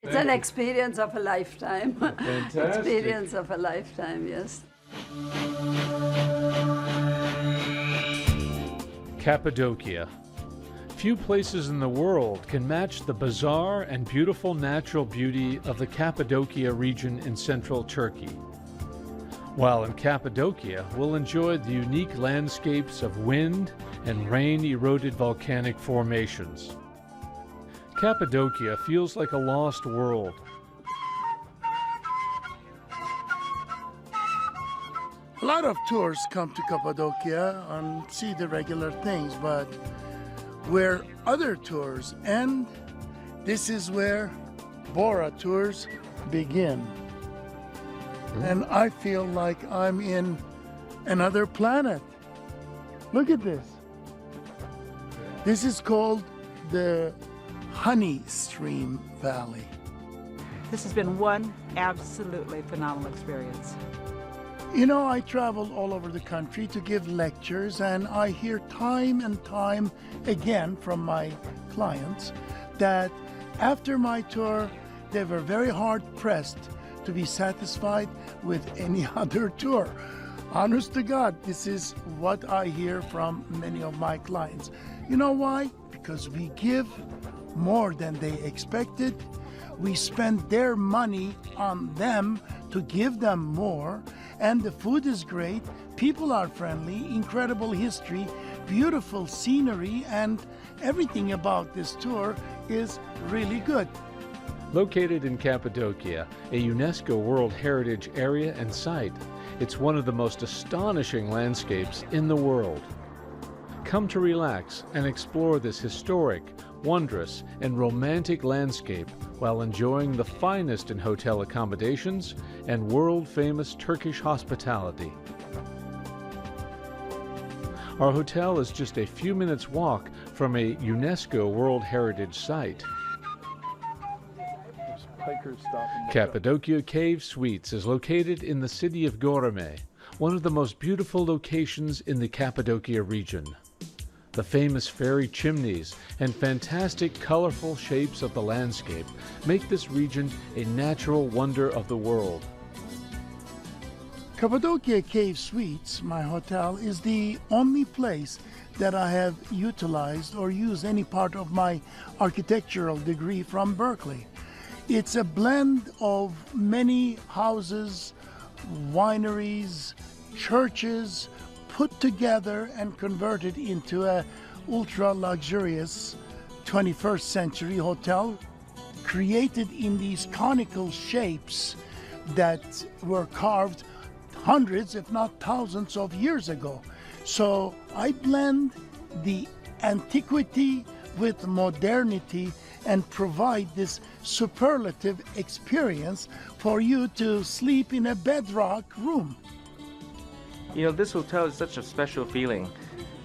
It's an experience of a lifetime. Fantastic. Experience of a lifetime, yes. Cappadocia. Few places in the world can match the bizarre and beautiful natural beauty of the Cappadocia region in central Turkey. While in Cappadocia, we'll enjoy the unique landscapes of wind and rain-eroded volcanic formations. Cappadocia feels like a lost world. A lot of tours come to Cappadocia and see the regular things, but where other tours end, this is where Bora tours begin. And I feel like I'm in another planet. Look at this. This is called the Honey Stream Valley. This has been one absolutely phenomenal experience. You know, I travel all over the country to give lectures, and I hear time and time again from my clients that after my tour, they were very hard pressed to be satisfied with any other tour. Honest to God, this is what I hear from many of my clients. You know why? Because we give more than they expected. We spend their money on them to give them more, and the food is great, people are friendly, incredible history, beautiful scenery, and everything about this tour is really good. Located in Cappadocia, a UNESCO World Heritage Area and Site, it's one of the most astonishing landscapes in the world. Come to relax and explore this historic, wondrous, and romantic landscape while enjoying the finest in hotel accommodations and world-famous Turkish hospitality. Our hotel is just a few minutes' walk from a UNESCO World Heritage Site. Cappadocia Cave Suites is located in the city of Göreme, one of the most beautiful locations in the Cappadocia region. The famous fairy chimneys and fantastic colorful shapes of the landscape make this region a natural wonder of the world. Cappadocia Cave Suites, my hotel, is the only place that I have utilized or used any part of my architectural degree from Berkeley. It's a blend of many houses, wineries, churches, put together and converted into a ultra luxurious 21st century hotel created in these conical shapes that were carved hundreds if not thousands of years ago. So I blend the antiquity with modernity and provide this superlative experience for you to sleep in a bedrock room. You know, this hotel is such a special feeling.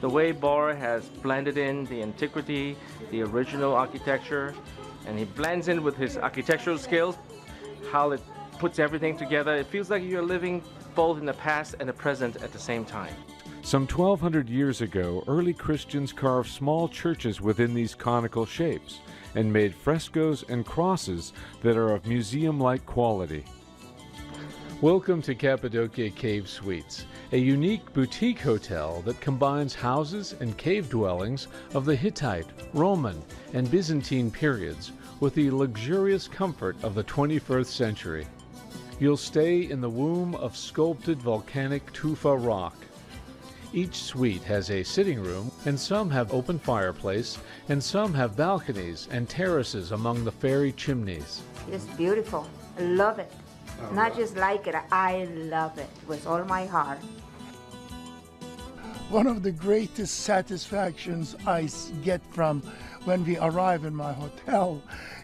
The way Bora has blended in the antiquity, the original architecture, and he blends in with his architectural skills, how it puts everything together. It feels like you're living both in the past and the present at the same time. Some 1,200 years ago, early Christians carved small churches within these conical shapes and made frescoes and crosses that are of museum-like quality. Welcome to Cappadocia Cave Suites, a unique boutique hotel that combines houses and cave dwellings of the Hittite, Roman, and Byzantine periods with the luxurious comfort of the 21st century. You'll stay in the womb of sculpted volcanic tufa rock. Each suite has a sitting room, and some have open fireplace, and some have balconies and terraces among the fairy chimneys. It's beautiful. I love it. Not just like it, I love it with all my heart. One of the greatest satisfactions I get from when we arrive in my hotel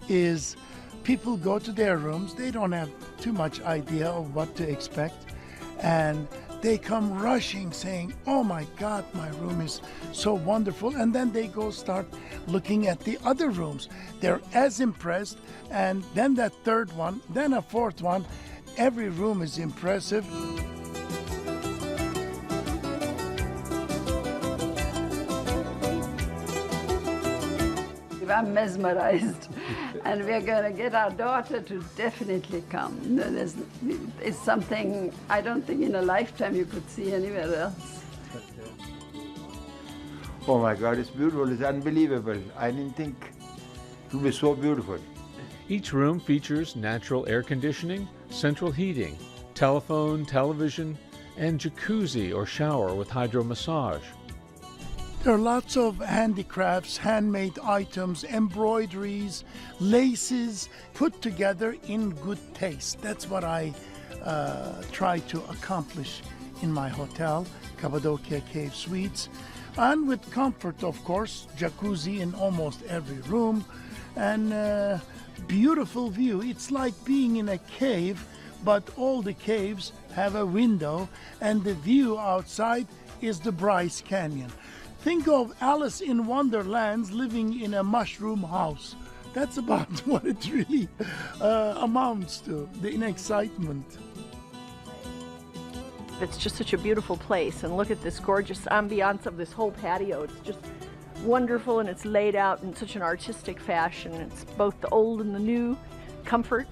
is people go to their rooms, they don't have too much idea of what to expect, and they come rushing saying, "Oh my God, my room is so wonderful," and then they go start looking at the other rooms. They're as impressed, and then that third one, then a fourth one. Every room is impressive. I'm mesmerized. And we're going to get our daughter to definitely come. It's something I don't think in a lifetime you could see anywhere else. Oh my God, it's beautiful. It's unbelievable. I didn't think it would be so beautiful. Each room features natural air conditioning, central heating, telephone, television, and jacuzzi or shower with hydro massage. There are lots of handicrafts, handmade items, embroideries, laces put together in good taste. That's what I try to accomplish in my hotel, Cappadocia Cave Suites. And with comfort, of course, jacuzzi in almost every room, and beautiful view. It's like being in a cave, but all the caves have a window, and the view outside is the Bryce Canyon. Think of Alice in Wonderland living in a mushroom house. That's about what it really amounts to, in excitement. It's just such a beautiful place, and look at this gorgeous ambiance of this whole patio. It's just wonderful, and it's laid out in such an artistic fashion. It's both the old and the new, comfort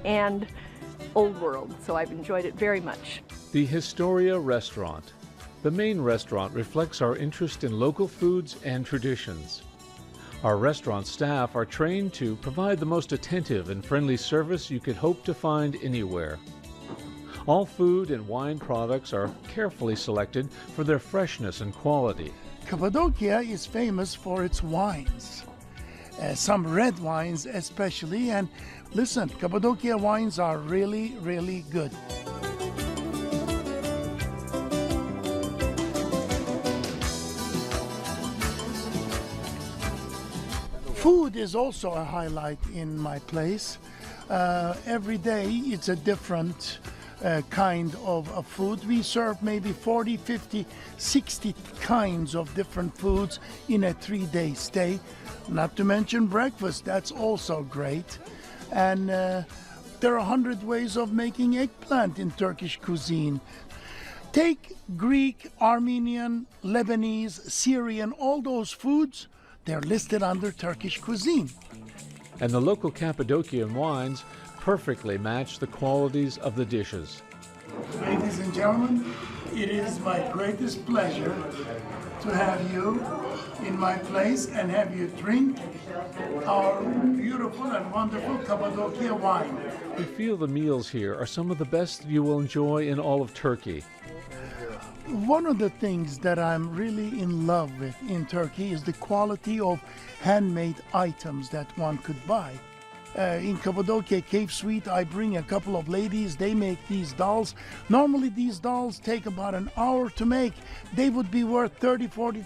and old world, so I've enjoyed it very much. The Historia Restaurant. The main restaurant reflects our interest in local foods and traditions. Our restaurant staff are trained to provide the most attentive and friendly service you could hope to find anywhere. All food and wine products are carefully selected for their freshness and quality. Cappadocia is famous for its wines, some red wines especially, and listen, Cappadocia wines are really, really good. Food is also a highlight in my place. Every day it's a different kind of food. We serve maybe 40, 50, 60 kinds of different foods in a 3-day stay. Not to mention breakfast, that's also great. And there are 100 ways of making eggplant in Turkish cuisine. Take Greek, Armenian, Lebanese, Syrian, all those foods, they're listed under Turkish cuisine. And the local Cappadocian wines perfectly match the qualities of the dishes. Ladies and gentlemen, it is my greatest pleasure to have you in my place and have you drink our beautiful and wonderful Cappadocia wine. We feel the meals here are some of the best you will enjoy in all of Turkey. One of the things that I'm really in love with in Turkey is the quality of handmade items that one could buy. In Cappadocia Cave Suite, I bring a couple of ladies. They make these dolls. Normally, these dolls take about an hour to make. They would be worth $30, $40,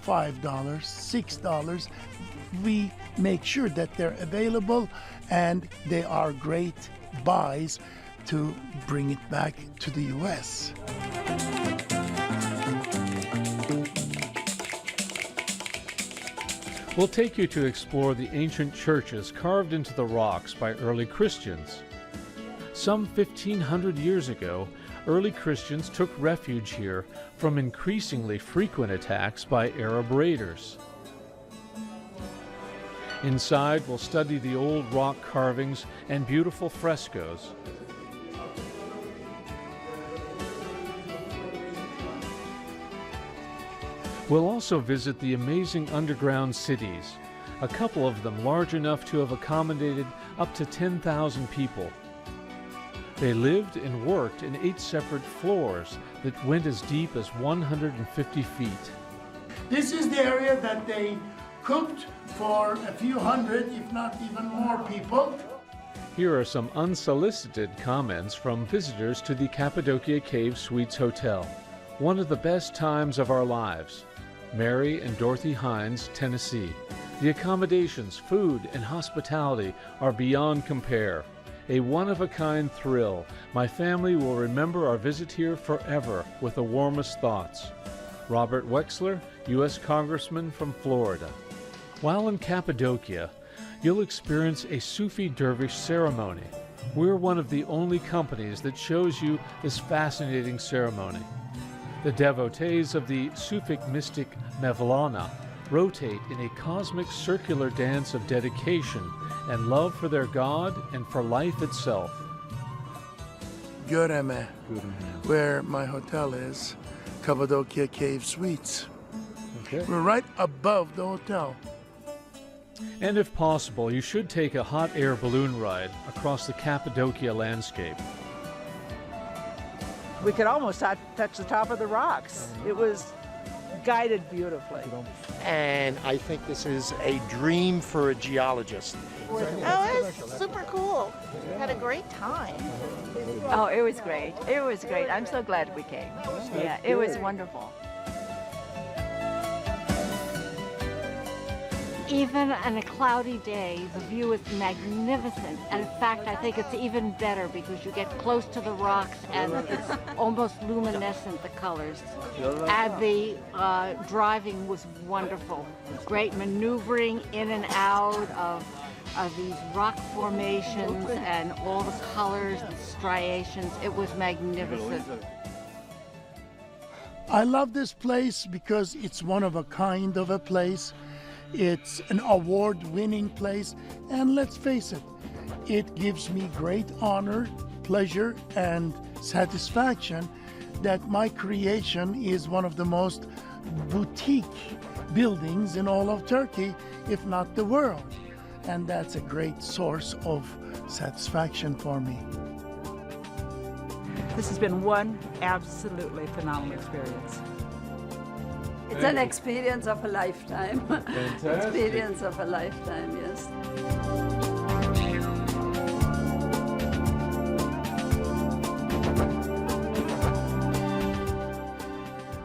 $5, $6. We make sure that they're available, and they are great buys to bring it back to the U.S. We'll take you to explore the ancient churches carved into the rocks by early Christians. Some 1,500 years ago, early Christians took refuge here from increasingly frequent attacks by Arab raiders. Inside, we'll study the old rock carvings and beautiful frescoes. We'll also visit the amazing underground cities, a couple of them large enough to have accommodated up to 10,000 people. They lived and worked in 8 separate floors that went as deep as 150 feet. This is the area that they cooked for a few hundred, if not even more people. Here are some unsolicited comments from visitors to the Cappadocia Cave Suites Hotel. One of the best times of our lives. Mary and Dorothy Hines, Tennessee. The accommodations, food, and hospitality are beyond compare. A one-of-a-kind thrill. My family will remember our visit here forever with the warmest thoughts. Robert Wexler, U.S. Congressman from Florida. While in Cappadocia, you'll experience a Sufi dervish ceremony. We're one of the only companies that shows you this fascinating ceremony. The devotees of the Sufic mystic Mevlana rotate in a cosmic circular dance of dedication and love for their God and for life itself. Göreme, where my hotel is, Cappadocia Cave Suites. Okay. We're right above the hotel. And if possible, you should take a hot air balloon ride across the Cappadocia landscape. We could almost touch the top of the rocks. It was guided beautifully. And I think this is a dream for a geologist. Oh, it was super cool. We had a great time. Oh, it was great. It was great. I'm so glad we came. Yeah, it was wonderful. Even on a cloudy day, the view is magnificent. And in fact, I think it's even better because you get close to the rocks and it's almost luminescent, the colors. And the driving was wonderful. Great maneuvering in and out of these rock formations and all the colors, the striations. It was magnificent. I love this place because it's one of a kind of a place. It's an award-winning place, and let's face it, it gives me great honor, pleasure, and satisfaction that my creation is one of the most boutique buildings in all of Turkey, if not the world. And that's a great source of satisfaction for me. This has been one absolutely phenomenal experience. It's an experience of a lifetime. Fantastic. Experience of a lifetime, yes.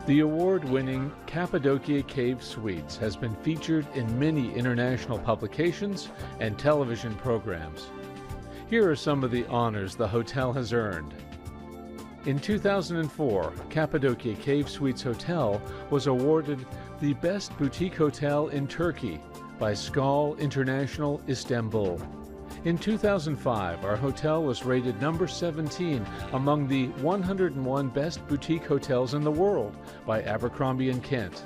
The award-winning Cappadocia Cave Suites has been featured in many international publications and television programs. Here are some of the honors the hotel has earned. In 2004, Cappadocia Cave Suites Hotel was awarded the Best Boutique Hotel in Turkey by Skal International Istanbul. In 2005, our hotel was rated number 17 among the 101 best boutique hotels in the world by Abercrombie & Kent.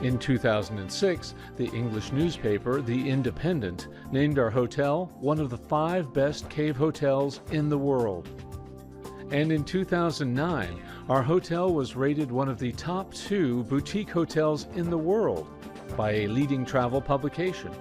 In 2006, the English newspaper The Independent named our hotel one of the 5 best cave hotels in the world. And in 2009, our hotel was rated one of the top 2 boutique hotels in the world by a leading travel publication.